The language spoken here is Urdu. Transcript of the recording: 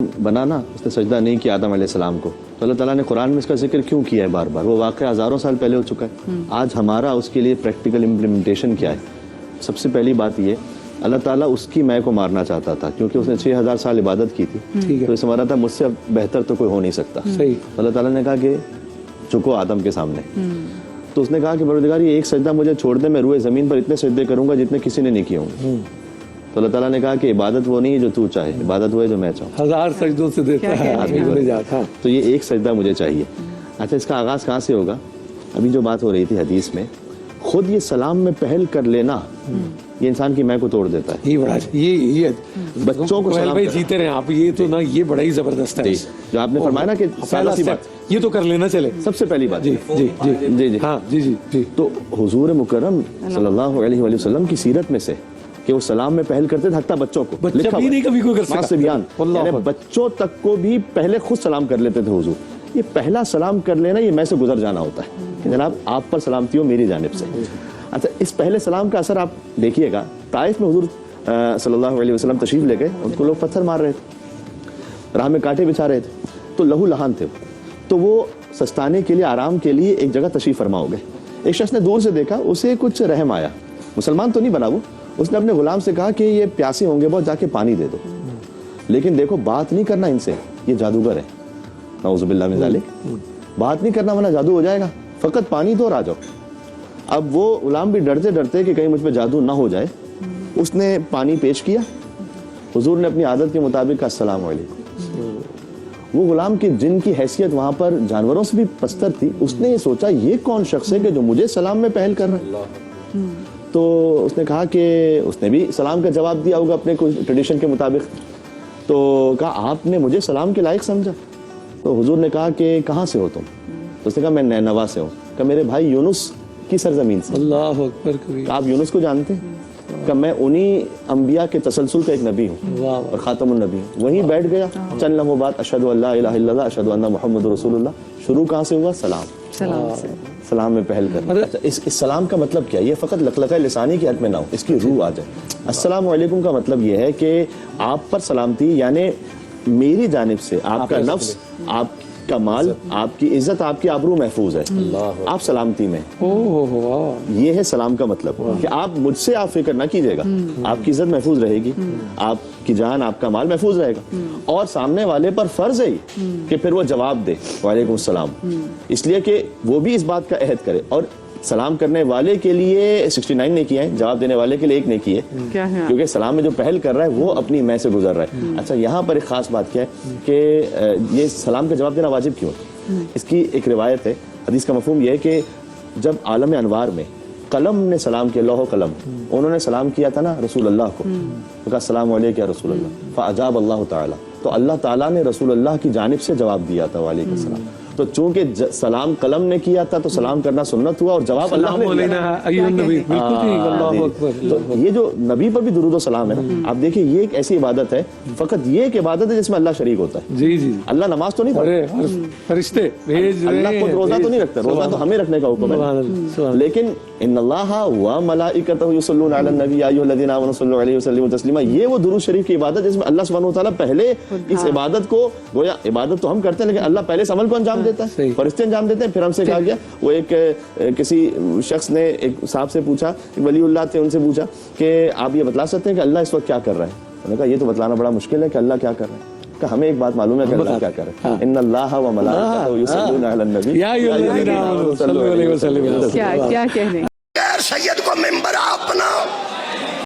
بنا نا اس نے سجدہ نہیں کیا آدم علیہ السلام کو, تو اللہ تعالیٰ نے قرآن میں اس کا ذکر کیوں کیا ہے بار بار؟ وہ واقعہ ہزاروں سال پہلے ہو چکا ہے. آج ہمارا اس کے لیے پریکٹیکل امپلیمنٹیشن کیا ہے؟ سب سے پہلی بات یہ, اللہ تعالیٰ اس کی میں کو مارنا چاہتا تھا کیونکہ اس نے 6000 سال عبادت کی تھی, تو اس سے ہمارا تھا مجھ سے بہتر تو کوئی ہو نہیں سکتا. اللہ تعالیٰ نے کہا کہ جھکو آدم کے سامنے. تو اس نے کہا کہ پروردگار یہ ایک سجدہ مجھے چھوڑ دے, میں روئے زمین پر اتنے سجدے کروں گا جتنے کسی نے نہیں کیے ہوں گے. تو اللہ تعالیٰ نے کہا کہ عبادت وہ نہیں ہے جو تو چاہے, عبادت وہ ہے جو میں چاہوں. 1000 سجدوں سے دیتا ہے آدمی. تو یہ ایک سجدہ مجھے چاہیے. اچھا, اس کا آغاز کہاں سے ہوگا؟ ابھی جو بات ہو رہی تھی حدیث میں, خود یہ سلام میں پہل کر لینا یہ انسان کی میں کو توڑ دیتا ہے. یہ بچوں کو سلام جیتے رہے آپ, یہ تو نا یہ بڑا ہی زبردست ہے جو آپ نے فرمایا نا کہ پہلا یہ تو کر لینا چلے, سب سے پہلی بات. جی جی جی جی ہاں جی جی جی. تو حضور مکرم صلی اللہ علیہ وآلہ وسلم کی سیرت میں سے کہ وہ سلام میں پہل کرتے تھے, حتیٰ بچوں کو بچہ بھی نہیں کبھی کوئی کر سکتا, یعنی بچوں تک کو بھی پہلے خود سلام کر لیتے تھے حضور. یہ پہلا سلام کر لینا یہ میں سے گزر جانا ہوتا ہے کہ جناب آپ پر سلامتی ہو میری جانب سے. اچھا, اس پہلے سلام کا اثر آپ دیکھیے گا. طائف میں حضور صلی اللہ علیہ وسلم تشریف لے گئے, ان کو لوگ پتھر مار رہے تھے, راہ میں کانٹے بچھا رہے تھے, تو لہو لہان تھے. تو وہ سستانے کے لیے, آرام کے لیے ایک جگہ تشریف فرما ہو گئے. ایک شخص نے دور سے دیکھا, اسے کچھ رحم آیا. مسلمان تو نہیں بنا وہ, اس نے اپنے غلام سے کہا کہ یہ پیاسے ہوں گے بہت, جا کے پانی دے دو. لیکن دیکھو بات نہیں کرنا ان سے, یہ جادوگر ہے, نعوذ باللہ من ذالک. بات نہیں کرنا ورنہ جادو ہو جائے گا, فقط پانی دو اور آ جاؤ. اب وہ غلام بھی ڈرتے ڈرتے کہ کہیں مجھ پہ جادو نہ ہو جائے, اس نے پانی پیش کیا. حضور نے اپنی عادت کے مطابق کہا السلام علیکم. وہ غلام کی جن کی حیثیت وہاں پر جانوروں سے بھی پستر تھی, اس نے یہ سوچا یہ کون شخص ہے کہ جو مجھے سلام میں پہل کر رہا ہے. تو اس نے کہا کہ اس نے بھی سلام کا جواب دیا ہوگا اپنے کوئی ٹریڈیشن کے مطابق. تو کہا آپ نے مجھے سلام کے لائق سمجھا؟ تو حضور نے کہا کہ کہاں سے ہو تم؟ تو اس نے کہا میں نینوا سے ہوں. کہ میرے بھائی یونس کی سرزمین سے. اللہ اکبر. آپ یونس کو جانتے ہیں؟ کہ میں انہی انبیاء کے تسلسل کا ایک نبی ہوں اور خاتم النبی ہوں. وہیں بیٹھ گیا, چند لمحوں بعد اشہد ان لا الہ الا اللہ اشہد ان محمد رسول اللہ. شروع کہاں سے ہوا؟ سلام میں پہل کر. اس سلام کا مطلب کیا؟ یہ فقط لقلقہ لسانی کی حد میں نہ ہو, اس کی روح آ جائے. السلام علیکم کا مطلب یہ ہے کہ آپ پر سلامتی, یعنی میری جانب سے آپ کا نفس, آپ کا مال, آپ کی عزت, آپ کی آبرو محفوظ ہے, آپ سلامتی میں. یہ ہے سلام کا مطلب, کہ آپ مجھ سے آپ فکر نہ کیجیے گا, آپ کی عزت محفوظ رہے گی, آپ کی جان, آپ کا مال محفوظ رہے گا, اور سامنے والے پر فرض ہے کہ پھر وہ جواب دے وعلیکم السلام, اس لیے کہ وہ بھی اس بات کا عہد کرے. اور سلام کرنے والے کے لیے 69 نے کیا ہے, جواب دینے والے کے لیے 1 نے کی ہے, کیونکہ سلام میں جو پہل کر رہا ہے وہ اپنی میں سے گزر رہا ہے. اچھا, یہاں پر ایک خاص بات کیا ہے کہ یہ سلام کا جواب دینا واجب کیوں ہے؟ اس کی ایک روایت ہے, حدیث کا مفہوم یہ ہے کہ جب عالم انوار میں قلم نے سلام کیا, لوح و قلم, انہوں نے سلام کیا تھا نا رسول اللہ کو, کہا السلام علیکم یا رسول اللہ, فاجاب اللہ تعالی, تو اللہ تعالیٰ نے رسول اللہ کی جانب سے جواب دیا تھا وعلیکم السلام. تو چونکہ سلام قلم نے کیا تھا تو سلام کرنا سنت ہوا, اور جواب اللہ نے دیا. تو یہ جو نبی پر بھی درود و سلام ہے نا, آپ دیکھیں یہ ایک ایسی عبادت ہے, فقط یہ ایک عبادت ہے جس میں اللہ شریک ہوتا ہے. جی جی, اللہ نماز تو نہیں پڑھتا, فرشتے اللہ خود روزہ تو نہیں رکھتا, روزہ تو ہمیں رکھنے کا حکم ہے, لیکن ان اللہ وملائکتہ یصلون علی النبی یا ایھا الذین آمنوا صلوا علیہ وسلموا تسلیما, یہ وہ درود شریف کی عبادت جس میں اللہ سبحانہ و تعالیٰ پہلے اس عبادت کو, گویا عبادت تو ہم کرتے ہیں لیکن اللہ پہلے اس عمل کو انجام دیتا ہے, فرشتے انجام دیتے ہیں. پھر ہم سے کہا گیا, وہ ایک کسی شخص نے ایک صاحب سے پوچھا, ولی اللہ تھے, ان سے پوچھا کہ آپ یہ بتلا سکتے ہیں کہ اللہ اس وقت کیا کر رہا ہے؟ انہوں نے کہا یہ تو بتلانا بڑا مشکل ہے کہ اللہ کیا کر رہا ہے. کہ ہمیں ایک بات معلوم ہے کہ اللہ کیا کر رہا ہے, ان اللہ و ملائکتہ یصلون علی النبی یا ایھا الذین آمنوا صلوا علیہ وسلم. کیا کہنے سید کو ممبر اپنا